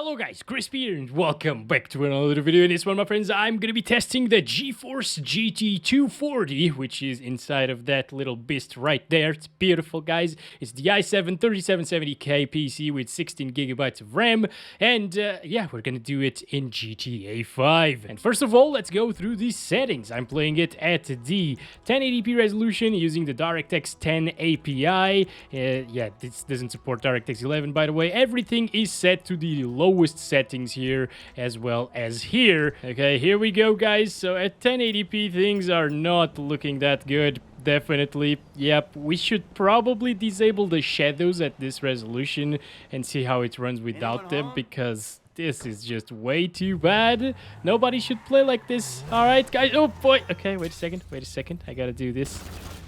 Hello guys, Crispy here and welcome back to another video. In this one, my friends, I'm gonna be testing the GeForce GT240, which is inside of that little beast right there. It's beautiful, guys. It's the i7 3770K PC with 16 gigabytes of RAM, and yeah, we're gonna do it in GTA 5. And first of all, let's go through these settings. I'm playing it at the 1080p resolution using the DX10 API. Yeah, this doesn't support DirectX 11, by the way. Everything is set to the lowest settings here as well as here. Okay, here we go, guys. So at 1080p, things are not looking that good. Definitely. Yep, we should probably disable the shadows at this resolution and see how it runs without them, because this is just way too bad. Nobody should play like this. All right, guys. Oh boy. Okay, wait a second. I gotta do this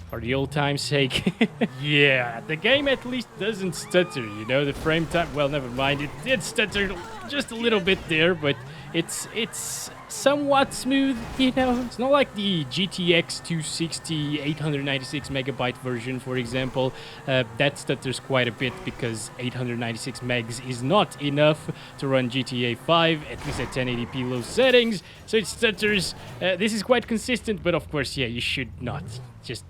for the old time's sake. Yeah, the game at least doesn't stutter, you know, the frame time. Well, never mind, it did stutter just a little bit there, but it's somewhat smooth, you know. It's not like the GTX 260 896 megabyte version, for example. That stutters quite a bit because 896 megs is not enough to run GTA 5, at least at 1080p low settings, so it stutters. This is quite consistent, but of course, yeah, you should not.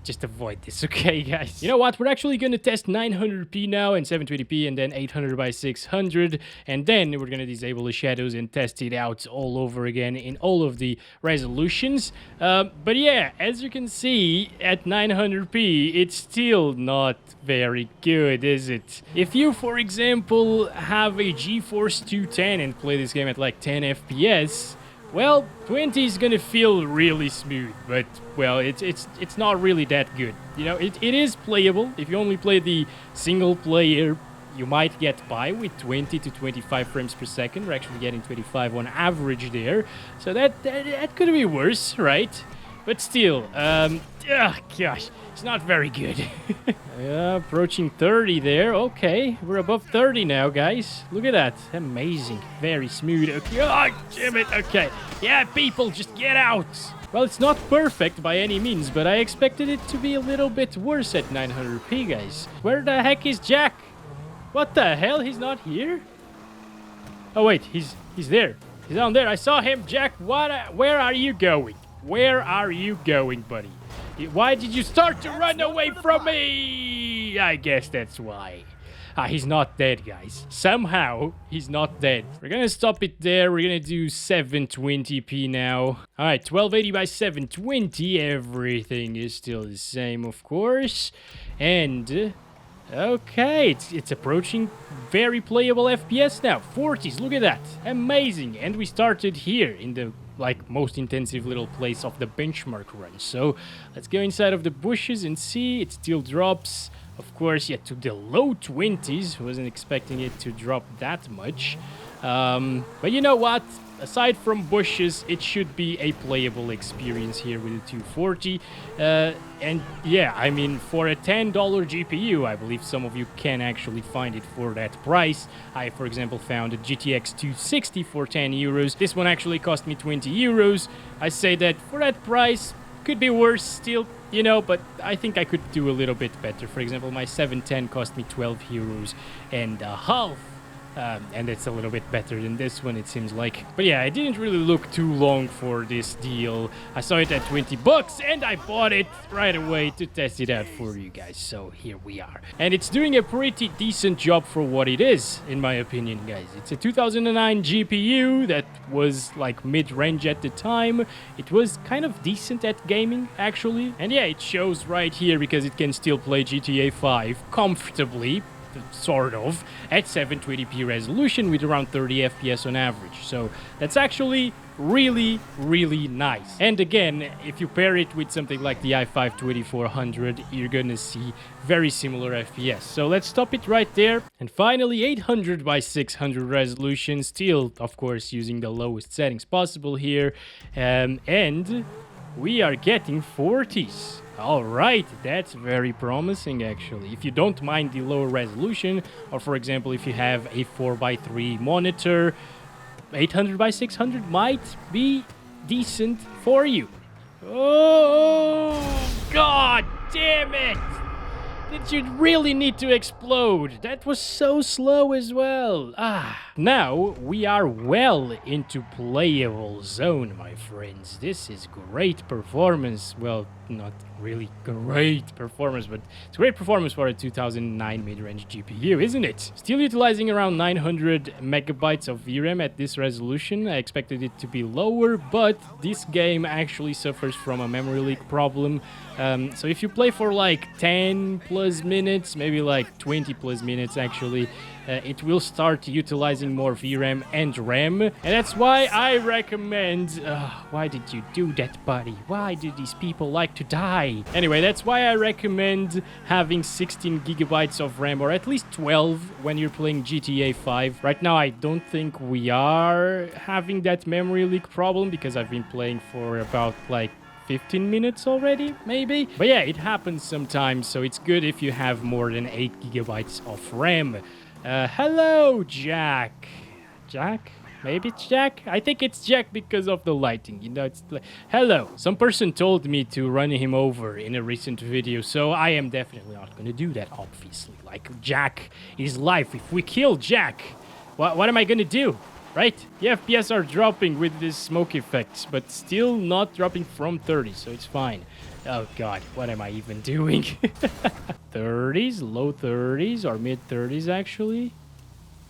Just avoid this, okay, guys? You know what? We're actually gonna test 900p now and 720p and then 800 by 600, and then we're gonna disable the shadows and test it out all over again in all of the resolutions. But yeah, as you can see, at 900p, it's still not very good, is it? If you, for example, have a GeForce 210 and play this game at like 10 FPS, well, 20 is gonna feel really smooth, but well, it's not really that good. You know, it is playable. If you only play the single player, you might get by with 20 to 25 frames per second. We're actually getting 25 on average there, so that could be worse, right? But still, gosh, it's not very good. Yeah, approaching 30 there. Okay, we're above 30 now, guys. Look at that. Amazing. Very smooth. Okay. Oh, damn it. Okay. Yeah, people, just get out. Well, it's not perfect by any means, but I expected it to be a little bit worse at 900p, guys. Where the heck is Jack? What the hell? He's not here? Oh, wait. He's there. He's down there. I saw him. Jack, where are you going? Where are you going, buddy? Why did you start to run away from me? I guess that's why. He's not dead, guys. Somehow, he's not dead. We're gonna stop it there. We're gonna do 720p now. All right, 1280 by 720. Everything is still the same, of course. And okay, it's approaching very playable FPS now. 40s, look at that. Amazing. And we started here in the most intensive little place of the benchmark run. So let's go inside of the bushes and see. It still drops, of course, yeah, to the low 20s. Wasn't expecting it to drop that much. But you know what? Aside from bushes, it should be a playable experience here with the 240. And yeah, I mean, for a $10 GPU, I believe some of you can actually find it for that price. I, for example, found a GTX 260 for 10 euros. This one actually cost me 20 euros. I say that for that price, could be worse still, you know, but I think I could do a little bit better. For example, my 710 cost me 12 euros and a half. And it's a little bit better than this one, it seems like. But yeah, I didn't really look too long for this deal. I saw it at 20 bucks and I bought it right away to test it out for you guys. So here we are. And it's doing a pretty decent job for what it is, in my opinion, guys. It's a 2009 GPU that was like mid-range at the time. It was kind of decent at gaming, actually. And yeah, it shows right here because it can still play GTA 5 comfortably, sort of, at 720p resolution with around 30 FPS on average. So that's actually really, really nice. And again, if you pair it with something like the i5 2400, you're gonna see very similar FPS. So let's stop it right there. And finally, 800 by 600 resolution, still, of course, using the lowest settings possible here. And we are getting 40s. All right, that's very promising, actually. If you don't mind the lower resolution, or for example, if you have a 4x3 monitor, 800 by 600 might be decent for you. Oh, God damn it! Did you really need to explode? That was so slow as well. Now we are well into playable zone, my friends. This is great performance. Well, not really great performance, but it's great performance for a 2009 mid-range GPU, isn't it? Still utilizing around 900 megabytes of VRAM at this resolution. I expected it to be lower, but this game actually suffers from a memory leak problem. So if you play for like 10 plus minutes, maybe like 20 plus minutes actually, it will start utilizing more VRAM and RAM, and that's why I recommend... why did you do that, buddy? Why do these people like to die? Anyway, that's why I recommend having 16 gigabytes of RAM, or at least 12 when you're playing GTA 5. Right now, I don't think we are having that memory leak problem, because I've been playing for about like 15 minutes already, maybe. But yeah, it happens sometimes, so it's good if you have more than 8 gigabytes of RAM. Hello, Jack. Jack? Maybe it's Jack? I think it's Jack because of the lighting, you know, it's like... Hello. Some person told me to run him over in a recent video, so I am definitely not gonna do that, obviously. Like, Jack is life. If we kill Jack, what am I gonna do? Right? The FPS are dropping with this smoke effects, but still not dropping from 30, so it's fine. Oh god, what am I even doing? 30s, low 30s, or mid 30s actually.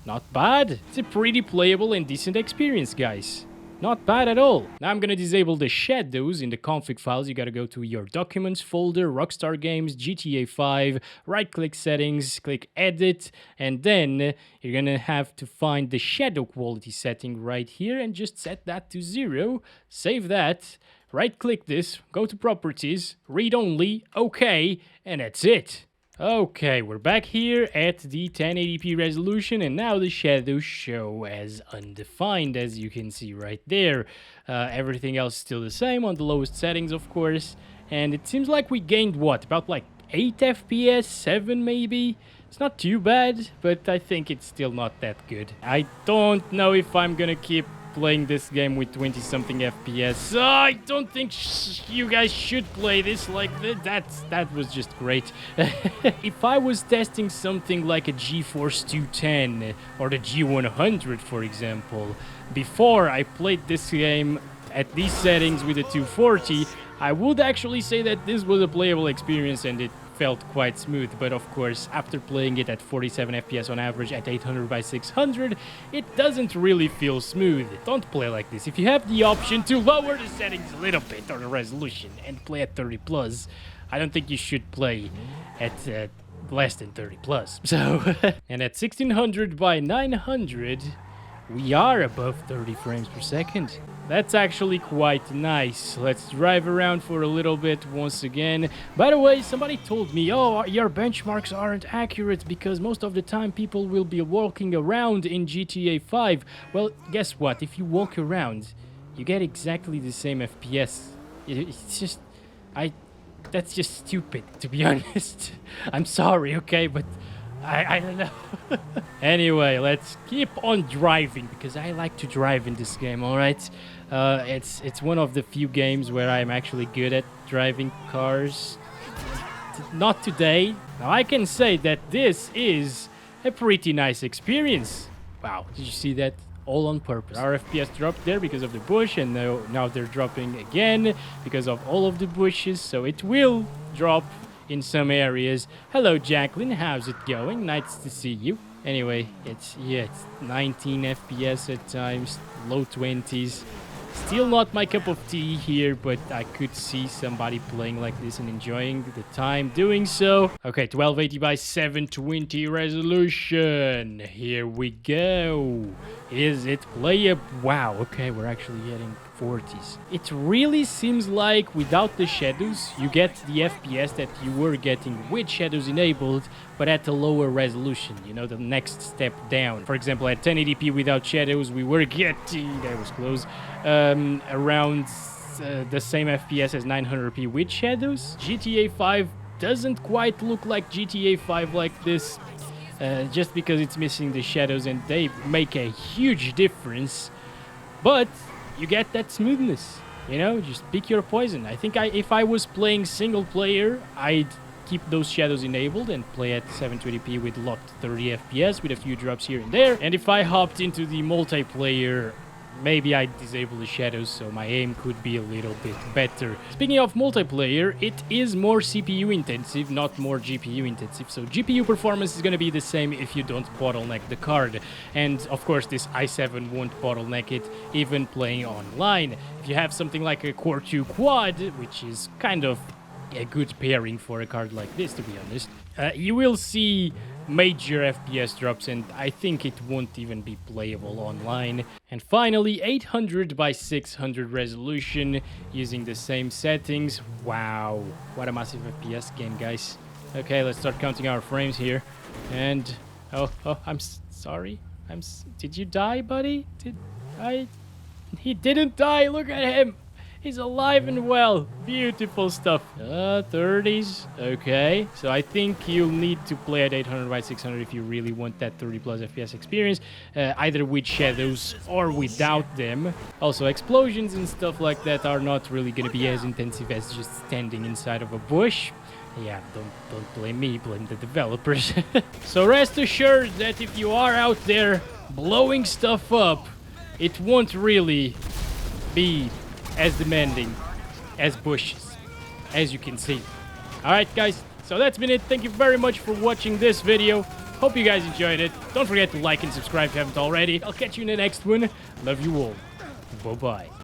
Not bad. It's a pretty playable and decent experience, guys. Not bad at all. Now I'm gonna disable the shadows in the config files. You gotta go to your documents folder, Rockstar Games, GTA 5, right-click settings, click edit, and then you're gonna have to find the shadow quality setting right here and just set that to 0. Save that, right-click this, go to properties, read only, okay, and that's it. Okay, we're back here at the 1080p resolution, and now the shadows show as undefined, as you can see right there. Everything else still the same on the lowest settings, of course, and it seems like we gained, what, about like 8 FPS, 7 maybe? It's not too bad, but I think it's still not that good. I don't know if I'm gonna keep playing this game with 20-something FPS. I don't think you guys should play this like that was just great. If I was testing something like a GeForce 210 or the G100, for example, before I played this game at these settings with a 240, I would actually say that this was a playable experience and it felt quite smooth, but of course after playing it at 47 FPS on average at 800 by 600, it doesn't really feel smooth. Don't play like this. If you have the option to lower the settings a little bit, or the resolution, and play at 30 plus, I don't think you should play at less than 30 plus. So and at 1600 by 900 we are above 30 frames per second. That's actually quite nice. Let's drive around for a little bit once again. By the way, somebody told me, oh, your benchmarks aren't accurate because most of the time people will be walking around in GTA 5. Well, guess what? If you walk around, you get exactly the same FPS. It's just... That's just stupid, to be honest. I'm sorry, okay, but... I don't know. Anyway, let's keep on driving because I like to drive in this game, alright? It's one of the few games where I'm actually good at driving cars. Not today. Now I can say that this is a pretty nice experience. Wow, did you see that? All on purpose. Our FPS dropped there because of the bush, and now they're dropping again because of all of the bushes, so it will drop in some areas. Hello, Jacqueline. How's it going? Nice to see you. Anyway, it's 19 FPS at times, low 20s. Still not my cup of tea here, but I could see somebody playing like this and enjoying the time doing so. Okay, 1280 by 720 resolution. Here we go. Is it playable? Wow, okay, we're actually getting 40s. It really seems like without the shadows, you get the FPS that you were getting with shadows enabled, but at a lower resolution, you know, the next step down. For example, at 1080p without shadows, we were getting, that was close, around the same FPS as 900p with shadows. GTA 5 doesn't quite look like GTA 5 like this, just because it's missing the shadows, and they make a huge difference, but you get that smoothness, you know, just pick your poison. I think if I was playing single player, I'd keep those shadows enabled and play at 720p with locked 30 FPS with a few drops here and there. And if I hopped into the multiplayer, maybe I disable the shadows so my aim could be a little bit better. Speaking of multiplayer, it is more CPU intensive, not more GPU intensive. So GPU performance is going to be the same if you don't bottleneck the card. And of course this i7 won't bottleneck it even playing online. If you have something like a Core 2 Quad, which is kind of a good pairing for a card like this, to be honest, you will see major FPS drops, and I think it won't even be playable online. And finally, 800 by 600 resolution using the same settings. Wow, what a massive FPS game, guys. Okay, let's start counting our frames here. And oh, I'm sorry. Did you die, buddy? He didn't die. Look at him. He's alive and well. Beautiful stuff. 30s. Okay. So I think you'll need to play at 800 by 600 if you really want that 30 plus FPS experience. Either with shadows or without them. Also, explosions and stuff like that are not really going to be as intensive as just standing inside of a bush. Yeah, don't blame me, blame the developers. So rest assured that if you are out there blowing stuff up, it won't really be as demanding as bushes, as you can see. Alright guys, so that's been it. Thank you very much for watching this video. Hope you guys enjoyed it. Don't forget to like and subscribe if you haven't already. I'll catch you in the next one. Love you all. Bye-bye.